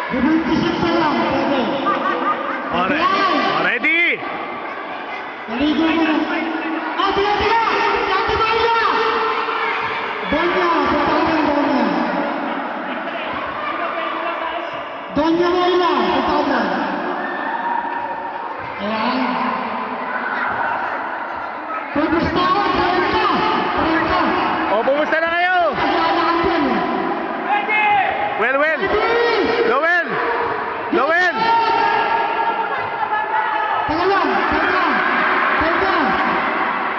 Bubuntisin pa lang, pwede. Ready? Naligo mo na. Ah, tiga! Sante Maria! Donya, sa talang Donya. Donya Maria, sa talang. Ayan. Pumusta ako, Trenta. O, pumusta na kayo? Paglalakad yan eh. Well. Lowell! Teka lang.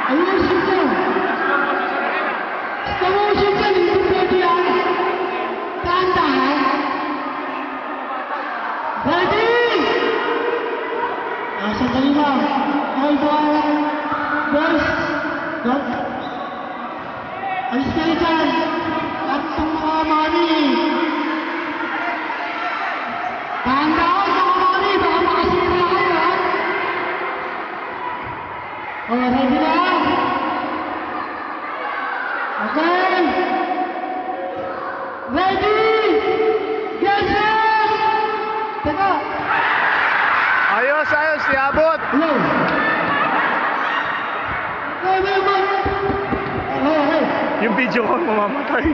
Ayusin ko. Ayusin ko, hindi pwede yan. Tahan. Ready? Sandali lang. Hold on. Boys. Don't. Alis kayo dyan. At itong mga mami. Tahan-tahan mga mami. Baka makasira kayo ha. Ready na? Okay. Ready? Yes, sir! Teka. Ayos, iabot! Hello. Wait. Yung video ko, mamamatay.